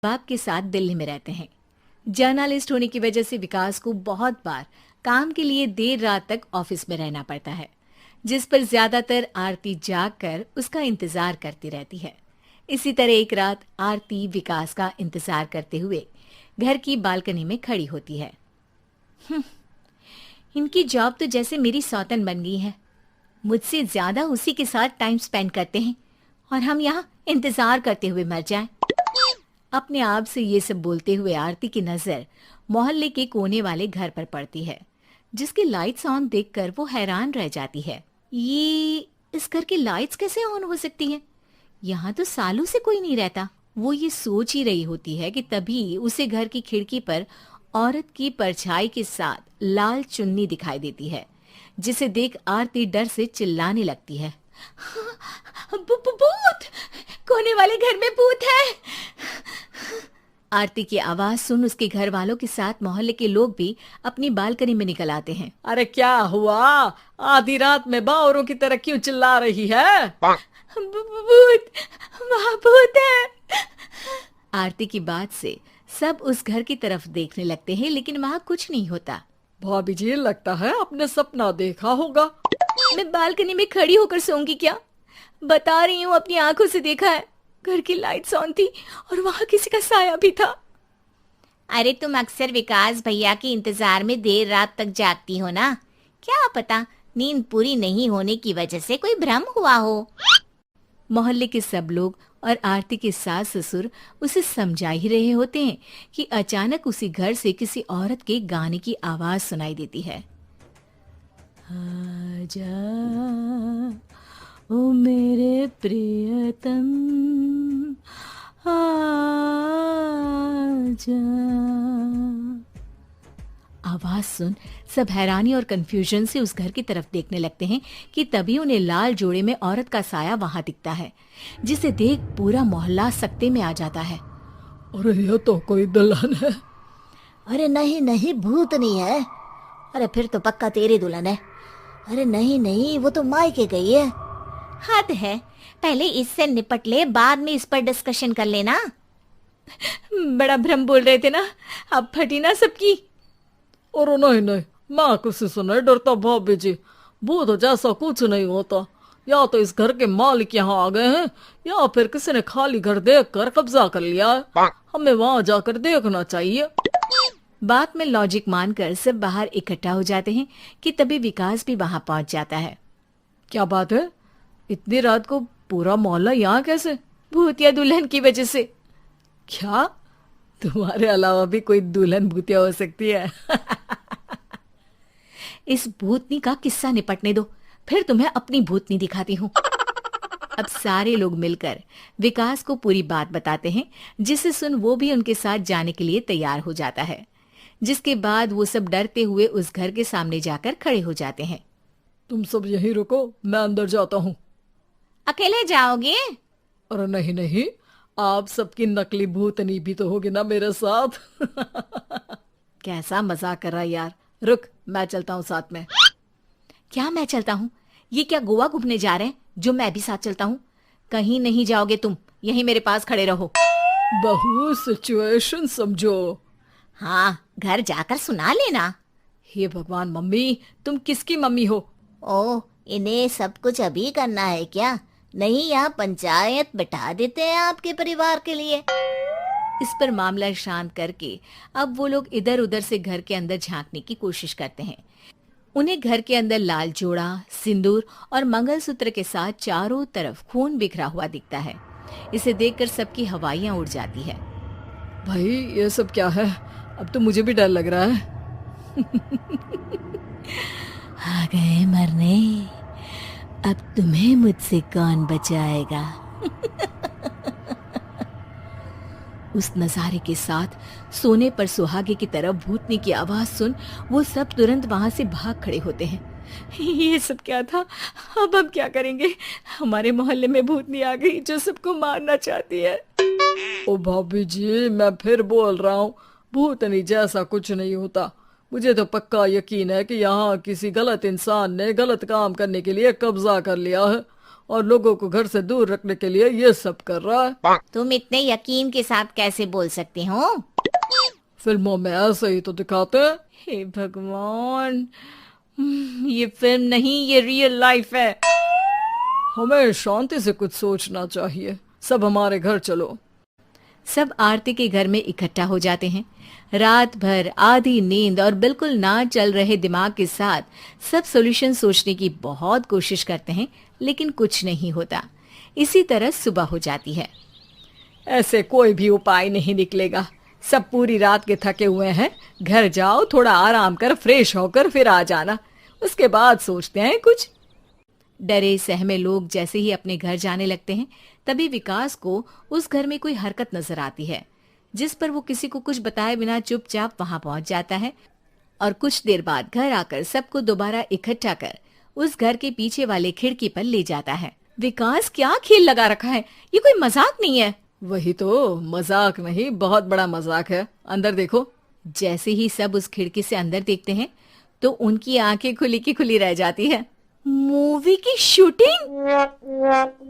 बाप के साथ दिल्ली में रहते हैं। जर्नलिस्ट होने की वजह से विकास को बहुत बार काम के लिए देर रात तक ऑफिस में रहना पड़ता है, जिस पर ज्यादातर आरती जाग कर उसका इंतजार करती रहती है। इसी तरह एक रात आरती विकास का इंतजार करते हुए घर की बालकनी में खड़ी होती है। इनकी जॉब तो जैसे मेरी सौतन बन गई है। मुझसे ज्यादा उसी के साथ टाइम स्पेंड करते हैं और हम यहाँ इंतजार करते हुए मर जाएं। अपने आप से ये सब बोलते हुए आरती की नजर मोहल्ले के कोने वाले घर पर पड़ती है, जिसकी लाइट्स ऑन देखकर वो हैरान रह जाती है। ये इस घर की लाइट्स कैसे ऑन हो सकती हैं? यहाँ तो सालों से कोई नहीं रहता। वो ये सोच ही रही होती है कि तभी उसे घर की खिड़की पर औरत की परछाई के साथ लाल चुन्नी दिखाई देती है, जिसे देख आरती डर से चिल्लाने लगती है। भूत! कोने वाले घर में भूत है! आरती की आवाज सुन उसके घर वालों के साथ मोहल्ले के लोग भी अपनी बालकनी में निकल आते हैं। अरे क्या हुआ? आधी रात में बावरों की तरह क्यों चिल्ला रही है? भूत! वहाँ भूत है! आरती की बात से सब उस घर की तरफ देखने लगते हैं, लेकिन वहाँ कुछ नहीं होता। भाभी जी, लगता है आपने सपना देखा होगा। मैं बालकनी में खड़ी होकर सोऊंगी क्या? बता रही हूँ, अपनी आंखों से देखा है। घर की लाइट्स ऑन थी और वहाँ किसी का साया भी था। अरे तुम अक्सर विकास भैया के इंतजार में देर रात तक जागती हो ना, क्या पता नींद पूरी नहीं होने की वजह से कोई भ्रम हुआ हो। मोहल्ले के सब लोग और आरती के सास ससुर उसे समझा ही रहे होते हैं कि अचानक उसी घर से किसी औरत के गाने की आवाज सुनाई देती है। आजा ओ मेरे प्रियतम, आजा। आवाज सुन सब हैरानी और कंफ्यूजन से उस घर की तरफ देखने लगते हैं कि तभी उन्हें लाल जोड़े में औरत का साया वहां दिखता है, जिसे देख पूरा मोहल्ला सकते में आ जाता है। अरे ये तो कोई दुल्हन है। अरे नहीं नहीं, भूत नहीं है। अरे फिर तो पक्का तेरी दुल्हन है। अरे नहीं नहीं, वो तो मायके गई है। हद है, पहले इससे निपट ले, बाद में इस पर डिस्कशन कर लेना। बड़ा भ्रम बोल रहे थे ना, अब फटी ना सबकी। और नहीं नहीं, मैं किसी से नहीं डरता भाभी जी। भूत जैसा कुछ नहीं होता। या तो इस घर के मालिक यहाँ आ गए हैं, या फिर किसी ने खाली घर देख कर कब्जा कर लिया है। हमें वहां जाकर देखना चाहिए। बात में लॉजिक मानकर सब बाहर इकट्ठा हो जाते हैं कि तभी विकास भी वहां पहुंच जाता है। क्या बात है? इतनी रात को पूरा मोहल्ला यहाँ कैसे? भूतिया दुल्हन की वजह से। क्या तुम्हारे अलावा भी कोई दुल्हन भूतिया हो सकती है? इस भूतनी का किस्सा निपटने दो, फिर तुम्हें अपनी भूतनी दिखाती हूँ। अब सारे लोग मिलकर विकास को पूरी बात बताते हैं, जिसे सुन वो भी उनके साथ जाने के लिए तैयार हो जाता है। जिसके बाद वो सब डरते हुए उस घर के सामने जाकर खड़े हो जाते हैं। तुम सब यहीं रुको, मैं अंदर जाता हूँ। अकेले जाओगे? अरे नहीं नहीं, आप सबकी नकली भूतनी भी तो होगी ना मेरे साथ। कैसा मजाक कर रहा है यार। रुक, मैं चलता हूँ साथ में। क्या मैं चलता हूँ? ये क्या गोवा घूमने जा रहे हैं जो मैं भी साथ चलता हूँ? कहीं नहीं जाओगे तुम, यहीं मेरे पास खड़े रहो। बहू, सिचुएशन समझो। हाँ, घर जाकर सुना लेना। हे भगवान, मम्मी तुम किसकी मम्मी हो? ओ, इन्हें सब कुछ अभी करना है क्या? नहीं, यहाँ पंचायत बिठा देते हैं आपके परिवार के लिए। इस पर मामला शांत करके अब वो लोग इधर उधर से घर के अंदर झांकने की कोशिश करते हैं। उन्हें घर के अंदर लाल जोड़ा, सिंदूर और मंगलसूत्र के साथ चारों तरफ खून बिखरा हुआ दिखता है। इसे देखकर सबकी हवाइयां उड़ जाती है। भाई ये सब क्या है? अब तो मुझे भी डर लग रहा है। आ गए मरने, अब तुम्हें मुझसे कौन बचाएगा? उस नजारे के साथ सोने पर सुहागे की तरफ भूतनी की आवाज सुन वो सब तुरंत वहां से भाग खड़े होते हैं। ये सब क्या था? अब हम क्या करेंगे? हमारे मोहल्ले में भूतनी आ गई जो सबको मारना चाहती है। ओ भाभी जी, मैं फिर बोल रहा हूँ, भूतनी जैसा कुछ नहीं होता। मुझे तो पक्का यकीन है कि यहाँ किसी गलत इंसान ने गलत काम करने के लिए कब्जा कर लिया है और लोगों को घर से दूर रखने के लिए ये सब कर रहा है। तुम इतने यकीन के साथ कैसे बोल सकते हो? फिल्मों में ऐसे ही तो दिखाते हैं। हे भगवान, ये फिल्म नहीं, ये रियल लाइफ है। हमें शांति से कुछ सोचना चाहिए। सब हमारे घर चलो। सब आरती के घर में इकट्ठा हो जाते हैं। रात भर आधी नींद और बिल्कुल ना चल रहे दिमाग के साथ सब सॉल्यूशन सोचने की बहुत कोशिश करते हैं, लेकिन कुछ नहीं होता। इसी तरह सुबह हो जाती है। ऐसे कोई भी उपाय नहीं निकलेगा। सब पूरी रात के थके हुए हैं। घर जाओ, थोड़ा आराम कर, फ्रेश होकर फिर आ जाना, उसके बाद सोचते हैं कुछ। डरे सहमे लोग जैसे ही अपने घर जाने लगते हैं, तभी विकास को उस घर में कोई हरकत नजर आती है, जिस पर वो किसी को कुछ बताए बिना चुपचाप वहां पहुंच जाता है और कुछ देर बाद घर आकर सबको दोबारा इकट्ठा कर उस घर के पीछे वाले खिड़की पर ले जाता है। विकास, क्या खेल लगा रखा है? ये कोई मजाक नहीं है। वही तो, मजाक नहीं, बहुत बड़ा मजाक है। अंदर देखो। जैसे ही सब उस खिड़की से अंदर देखते हैं तो उनकी आंखें खुली की खुली रह जाती है। मूवी की शूटिंग!